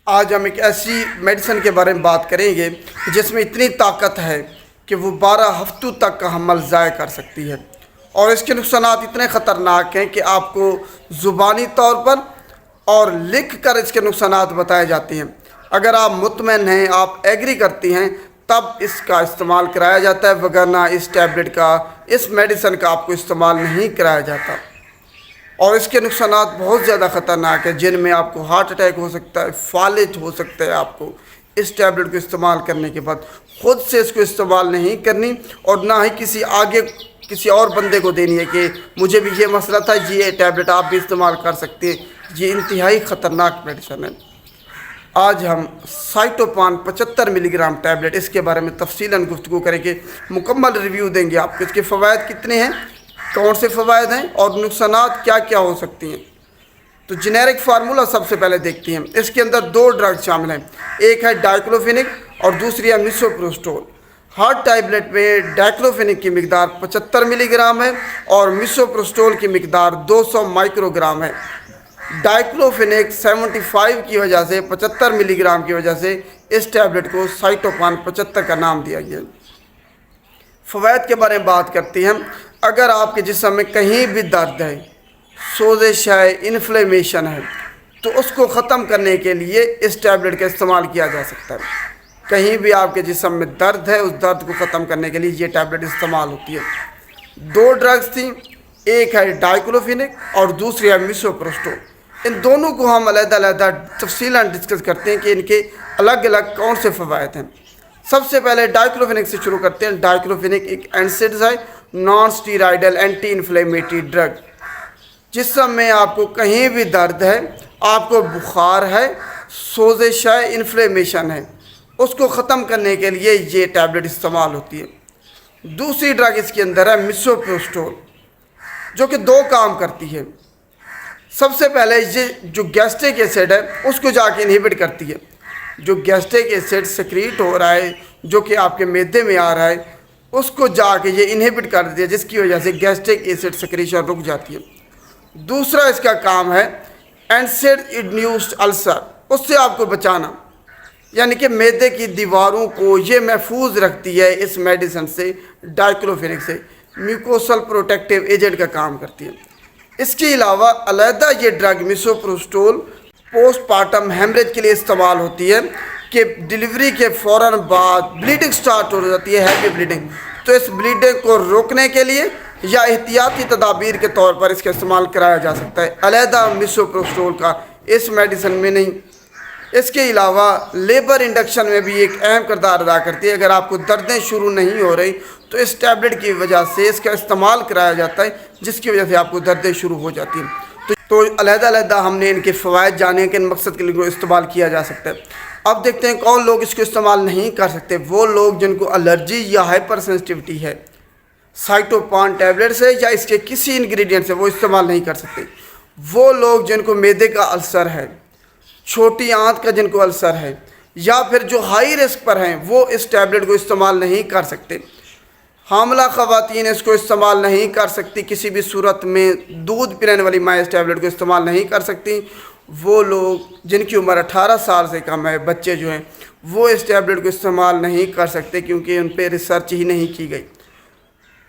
آج ہم ایک ایسی میڈیسن کے بارے میں بات کریں گے جس میں اتنی طاقت ہے کہ وہ 12 ہفتوں تک کا حمل ضائع کر سکتی ہے، اور اس کے نقصانات اتنے خطرناک ہیں کہ آپ کو زبانی طور پر اور لکھ کر اس کے نقصانات بتائے جاتے ہیں۔ اگر آپ مطمئن ہیں، آپ ایگری کرتی ہیں، تب اس کا استعمال کرایا جاتا ہے، وگرنہ اس ٹیبلٹ کا، اس میڈیسن کا آپ کو استعمال نہیں کرایا جاتا۔ اور اس کے نقصانات بہت زیادہ خطرناک ہیں، جن میں آپ کو ہارٹ اٹیک ہو سکتا ہے، فالج ہو سکتا ہے۔ آپ کو اس ٹیبلٹ کو استعمال کرنے کے بعد خود سے اس کو استعمال نہیں کرنی، اور نہ ہی کسی اور بندے کو دینی ہے کہ مجھے بھی یہ مسئلہ تھا، یہ ٹیبلٹ آپ بھی استعمال کر سکتے ہیں۔ یہ انتہائی خطرناک میڈیسن ہے۔ آج ہم سائٹوپان 75 ملی گرام ٹیبلٹ، اس کے بارے میں تفصیلاً گفتگو کریں گے، مکمل ریویو دیں گے آپ کو، اس کے فوائد کتنے ہیں، کون سے فوائد ہیں، اور نقصانات کیا کیا ہو سکتی ہیں۔ تو جنیرک فارمولہ سب سے پہلے دیکھتے ہیں۔ اس کے اندر 2 ڈرگ شامل ہیں، ایک ہے ڈائکلوفینک اور دوسری ہے میسوپروسٹول۔ ہر ٹیبلٹ میں ڈائکلوفینک کی مقدار 75 ملی گرام ہے اور میسوپروسٹول کی مقدار 200 مائکرو گرام ہے۔ ڈائکلوفینک 75 کی وجہ سے، 75 ملی گرام کی وجہ سے اس ٹیبلٹ کو سائٹوپان 75 کا نام دیا گیا۔ فوائد کے بارے میں بات کرتے ہیں۔ اگر آپ کے جسم میں کہیں بھی درد ہے، سوزش ہے، انفلیمیشن ہے، تو اس کو ختم کرنے کے لیے اس ٹیبلٹ کا استعمال کیا جا سکتا ہے۔ کہیں بھی آپ کے جسم میں درد ہے، اس درد کو ختم کرنے کے لیے یہ ٹیبلٹ استعمال ہوتی ہے۔ 2 ڈرگز تھیں، ایک ہے ڈائکلوفینک اور دوسری ہے میسوپروسٹول۔ ان دونوں کو ہم علیحدہ علیحدہ تفصیلاً ڈسکس کرتے ہیں کہ ان کے الگ الگ کون سے فوائد ہیں۔ سب سے پہلے ڈائکلوفینک سے شروع کرتے ہیں۔ ڈائکلوفینک ایک اینسیڈز ہے، نان سٹیرائڈل اینٹی انفلیمیٹری ڈرگ۔ جسم میں آپ کو کہیں بھی درد ہے، آپ کو بخار ہے، سوزش ہے، انفلیمیشن ہے، اس کو ختم کرنے کے لیے یہ ٹیبلٹ استعمال ہوتی ہے۔ دوسری ڈرگ اس کے اندر ہے میسوپروسٹول، جو کہ 2 کام کرتی ہے۔ سب سے پہلے یہ جو گیسٹرک ایسڈ ہے اس کو جا کے انہیبٹ کرتی ہے۔ جو گیسٹرک ایسڈ سیکریٹ ہو رہا ہے، جو کہ آپ کے معدے میں آ رہا ہے، اس کو جا کے یہ انہیبٹ کر دیتی ہے، جس کی وجہ سے گیسٹرک ایسڈ سیکریشن رک جاتی ہے۔ دوسرا اس کا کام ہے اینسڈ انڈیوسڈ السر، اس سے آپ کو بچانا، یعنی کہ معدے کی دیواروں کو یہ محفوظ رکھتی ہے اس میڈیسن سے، ڈائکلوفینک سے، میوکوسل پروٹیکٹیو ایجنٹ کا کام کرتی ہے۔ اس کے علاوہ علیحدہ یہ ڈرگ میسوپروسٹول پوسٹ پارٹم ہیمریج کے لیے استعمال ہوتی ہے، کہ ڈلیوری کے فوراً بعد بلیڈنگ سٹارٹ ہو جاتی ہے، ہیوی بلیڈنگ، تو اس بلیڈنگ کو روکنے کے لیے یا احتیاطی تدابیر کے طور پر اس کا استعمال کرایا جا سکتا ہے، علیحدہ میسوپروسٹول کا اس میڈیسن میں نہیں۔ اس کے علاوہ لیبر انڈکشن میں بھی ایک اہم کردار ادا کرتی ہے۔ اگر آپ کو دردیں شروع نہیں ہو رہی تو اس ٹیبلٹ کی وجہ سے اس کا استعمال کرایا جاتا ہے، جس کی وجہ سے آپ کو دردیں شروع ہو جاتی ہیں۔ تو علیحدہ علیحدہ ہم نے ان کے فوائد جانے کہ ان مقصد کے لیے استعمال کیا جا سکتا ہے۔ اب دیکھتے ہیں کون لوگ اس کو استعمال نہیں کر سکتے۔ وہ لوگ جن کو الرجی یا ہائپر سینسٹیوٹی ہے سائٹوپان ٹیبلٹ سے یا اس کے کسی انگریڈینٹ سے، وہ استعمال نہیں کر سکتے۔ وہ لوگ جن کو معدے کا السر ہے، چھوٹی آنت کا جن کو السر ہے، یا پھر جو ہائی رسک پر ہیں، وہ اس ٹیبلٹ کو استعمال نہیں کر سکتے۔ حاملہ خواتین اس کو استعمال نہیں کر سکتی، کسی بھی صورت میں دودھ پلانے والی ماں اس ٹیبلٹ کو استعمال نہیں کر سکتی۔ وہ لوگ جن کی عمر 18 سال سے کم ہے، بچے جو ہیں، وہ اس ٹیبلٹ کو استعمال نہیں کر سکتے، کیونکہ ان پہ ریسرچ ہی نہیں کی گئی۔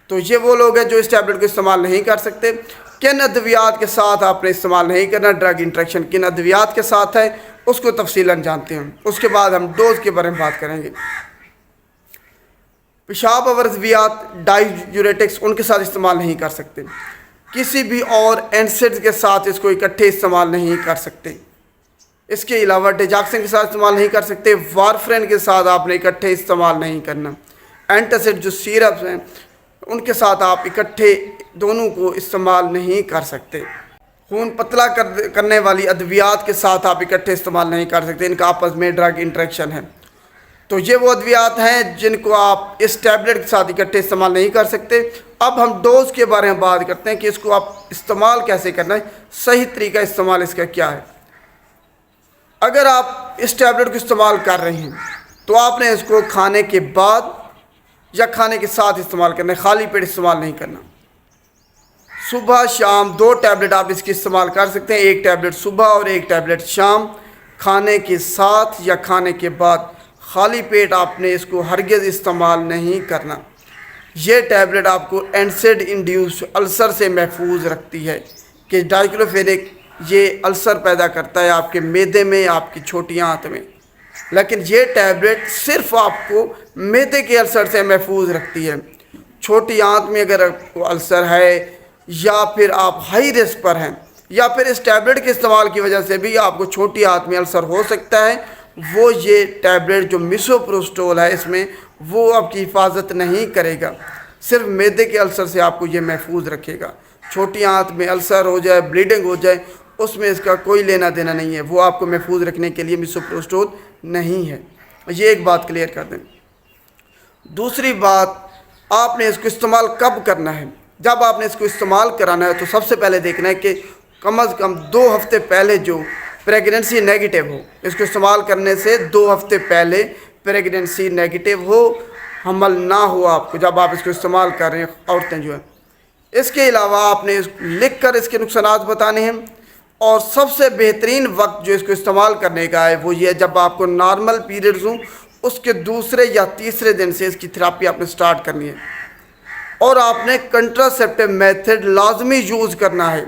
تو یہ وہ لوگ ہیں جو اس ٹیبلٹ کو استعمال نہیں کر سکتے۔ کن ادویات کے ساتھ آپ نے استعمال نہیں کرنا، ڈرگ انٹریکشن کن ادویات کے ساتھ ہے، اس کو تفصیلاً جانتے ہیں۔ اس کے بعد ہم ڈوز کے بارے میں بات کریں گے۔ پیشاب آور ادویات، ڈائیوریٹکس، ان کے ساتھ استعمال نہیں کر سکتے۔ کسی بھی اور اینسڈ کے ساتھ اس کو اکٹھے استعمال نہیں کر سکتے۔ اس کے علاوہ ڈیجاکسن کے ساتھ استعمال نہیں کر سکتے۔ وارفرین کے ساتھ آپ نے اکٹھے استعمال نہیں کرنا۔ اینٹاسڈ جو سیرپس ہیں، ان کے ساتھ آپ اکٹھے دونوں کو استعمال نہیں کر سکتے۔ خون پتلا کرنے والی ادویات کے ساتھ آپ اکٹھے استعمال نہیں کر سکتے، ان کا آپس میں ڈرگ انٹریکشن ہے۔ تو یہ وہ ادویات ہیں جن کو آپ اس ٹیبلٹ کے ساتھ اکٹھے استعمال نہیں کر سکتے۔ اب ہم ڈوز کے بارے میں بات کرتے ہیں کہ اس کو آپ استعمال کیسے کرنا ہے، صحیح طریقہ استعمال اس کا کیا ہے۔ اگر آپ اس ٹیبلٹ کو استعمال کر رہے ہیں تو آپ نے اس کو کھانے کے بعد یا کھانے کے ساتھ استعمال کرنا ہے، خالی پیٹ استعمال نہیں کرنا۔ صبح شام 2 ٹیبلٹ آپ اس کی استعمال کر سکتے ہیں، ایک ٹیبلٹ صبح اور ایک ٹیبلٹ شام۔ کھانے کے ساتھ یا کھانے کے بعد خالی پیٹ آپ نے اس کو ہرگز استعمال نہیں کرنا۔ یہ ٹیبلٹ آپ کو اینسڈ انڈیوسڈ السر سے محفوظ رکھتی ہے کہ ڈائکلوفینیک یہ السر پیدا کرتا ہے آپ کے معدے میں، آپ کی چھوٹی آنت میں، لیکن یہ ٹیبلٹ صرف آپ کو معدے کے السر سے محفوظ رکھتی ہے۔ چھوٹی آنت میں اگر السر ہے یا پھر آپ ہائی رسک پر ہیں یا پھر اس ٹیبلٹ کے استعمال کی وجہ سے بھی آپ کو چھوٹی آنت میں السر ہو سکتا ہے، وہ یہ ٹیبلٹ جو میسوپروسٹول ہے اس میں وہ آپ کی حفاظت نہیں کرے گا، صرف معدے کے السر سے آپ کو یہ محفوظ رکھے گا۔ چھوٹی آنت میں السر ہو جائے، بلیڈنگ ہو جائے، اس میں اس کا کوئی لینا دینا نہیں ہے، وہ آپ کو محفوظ رکھنے کے لیے میسوپروسٹول نہیں ہے۔ یہ ایک بات کلیئر کر دیں۔ دوسری بات، آپ نے اس کو استعمال کب کرنا ہے؟ جب آپ نے اس کو استعمال کرانا ہے تو سب سے پہلے دیکھنا ہے کہ کم از کم 2 ہفتے پہلے جو پریگننسی نیگیٹو ہو، اس کو استعمال کرنے سے 2 ہفتے پہلے پریگننسی نیگیٹو ہو، حمل نہ ہو آپ کو جب آپ اس کو استعمال کر رہے ہیں عورتیں جو ہیں۔ اس کے علاوہ آپ نے لکھ کر اس کے نقصانات بتانے ہیں، اور سب سے بہترین وقت جو اس کو استعمال کرنے کا ہے وہ یہ ہے جب آپ کو نارمل پیریڈز ہوں، اس کے دوسرے یا تیسرے دن سے اس کی تھراپی آپ نے سٹارٹ کرنی ہے، اور آپ نے کنٹراسیپٹیو میتھڈ لازمی یوز کرنا ہے،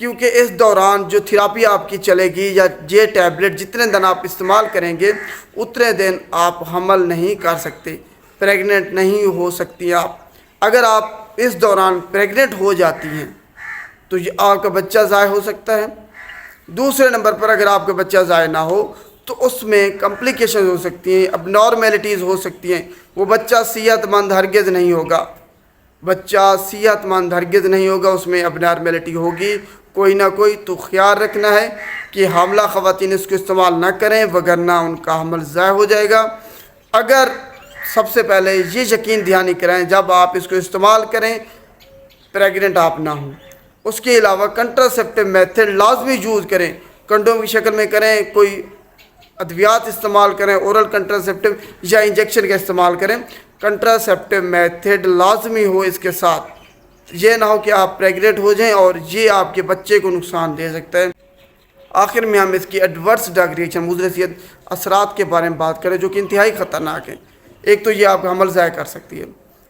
کیونکہ اس دوران جو تھراپی آپ کی چلے گی یا یہ ٹیبلٹ جتنے دن آپ استعمال کریں گے اتنے دن آپ حمل نہیں کر سکتے، پریگننٹ نہیں ہو سکتی آپ۔ اگر آپ اس دوران پریگننٹ ہو جاتی ہیں تو یہ آپ کا بچہ ضائع ہو سکتا ہے۔ دوسرے نمبر پر اگر آپ کا بچہ ضائع نہ ہو تو اس میں کمپلیکیشنز ہو سکتی ہیں، اب نارمیلٹیز ہو سکتی ہیں، وہ بچہ صحت مند ہرگز نہیں ہوگا، بچہ صحت مند ہرگز نہیں ہوگا، اس میں اب نارمیلٹی ہوگی کوئی نہ کوئی۔ تو خیال رکھنا ہے کہ حاملہ خواتین اس کو استعمال نہ کریں وگرنہ ان کا حمل ضائع ہو جائے گا۔ اگر سب سے پہلے یہ یقین دہانی کرائیں جب آپ اس کو استعمال کریں پریگننٹ آپ نہ ہوں۔ اس کے علاوہ کنٹراسیپٹیو میتھڈ لازمی یوز کریں، کنڈوم کی شکل میں کریں، کوئی ادویات استعمال کریں، اورل کنٹراسیپٹیو یا انجیکشن کا استعمال کریں، کنٹراسیپٹیو میتھڈ لازمی ہو اس کے ساتھ۔ یہ نہ ہو کہ آپ پریگننٹ ہو جائیں اور یہ آپ کے بچے کو نقصان دے سکتا ہے۔ آخر میں ہم اس کی ایڈورس ڈرگ ریئیکشن مضر صحت اثرات کے بارے میں بات کریں جو کہ انتہائی خطرناک ہیں۔ ایک تو یہ آپ کا حمل ضائع کر سکتی ہے،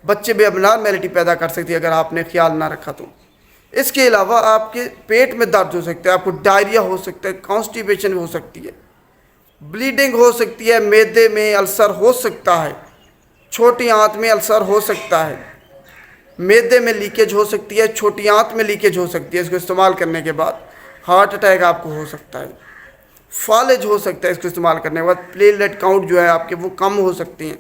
بچے میں ابنارمیلٹی پیدا کر سکتی ہے اگر آپ نے خیال نہ رکھا تو۔ اس کے علاوہ آپ کے پیٹ میں درد ہو سکتا ہے، آپ کو ڈائریا ہو سکتا ہے، کانسٹیپیشن ہو سکتی ہے، بلیڈنگ ہو سکتی ہے، معدے میں السر ہو سکتا ہے، چھوٹی آنت میں السر ہو سکتا ہے، معدے میں لیکیج ہو سکتی ہے، چھوٹی آنت میں لیکیج ہو سکتی ہے اس کو استعمال کرنے کے بعد، ہارٹ اٹیک آپ کو ہو سکتا ہے، فالج ہو سکتا ہے اس کو استعمال کرنے کے بعد، پلیٹلیٹ کاؤنٹ جو ہے آپ کے وہ کم ہو سکتی ہیں،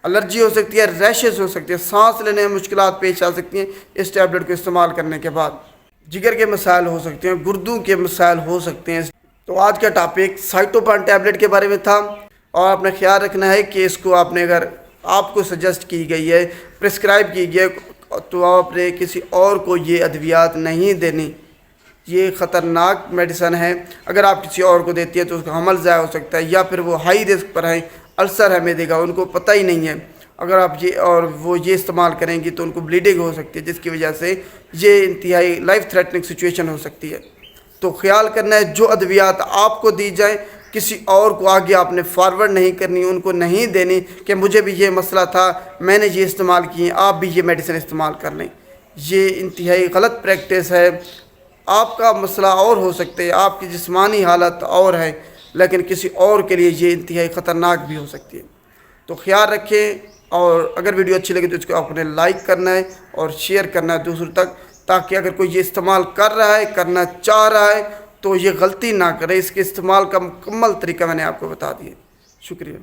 الرجی ہو سکتی ہے، ریشز ہو سکتی ہے، سانس لینے میں مشکلات پیش آ سکتی ہیں اس ٹیبلٹ کو استعمال کرنے کے بعد، جگر کے مسائل ہو سکتے ہیں، گردوں کے مسائل ہو سکتے ہیں۔ تو آج کا ٹاپک سائٹوپان ٹیبلٹ کے بارے میں تھا، اور آپ نے خیال رکھنا ہے کہ اس کو آپ نے اگر آپ کو سجیسٹ کی گئی ہے، پرسکرائب کی گئی ہے تو آپ نے کسی اور کو یہ ادویات نہیں دینی، یہ خطرناک میڈیسن ہے، اگر آپ کسی اور کو دیتی ہیں تو اس کا حمل ضائع ہو سکتا ہے، یا پھر وہ ہائی رسک پر ہیں، السر ہے معدے کا، ان کو پتہ ہی نہیں ہے، اگر آپ وہ یہ استعمال کریں گی تو ان کو بلیڈنگ ہو سکتی ہے جس کی وجہ سے یہ انتہائی لائف تھریٹنگ سچویشن ہو سکتی ہے۔ تو خیال کرنا ہے جو ادویات آپ کو دی جائیں کسی اور کو آگے آپ نے فارورڈ نہیں کرنی، ان کو نہیں دینی کہ مجھے بھی یہ مسئلہ تھا میں نے یہ استعمال کیے آپ بھی یہ میڈیسن استعمال کر لیں، یہ انتہائی غلط پریکٹس ہے۔ آپ کا مسئلہ اور ہو سکتا ہے، آپ کی جسمانی حالت اور ہے، لیکن کسی اور کے لیے یہ انتہائی خطرناک بھی ہو سکتی ہے۔ تو خیال رکھیں، اور اگر ویڈیو اچھی لگے تو اس کو آپ نے لائک کرنا ہے اور شیئر کرنا ہے دوسروں تک، تاکہ اگر کوئی یہ استعمال کر رہا ہے، کرنا چاہ رہا ہے تو یہ غلطی نہ کرے۔ اس کے استعمال کا مکمل طریقہ میں نے آپ کو بتا دیا۔ شکریہ۔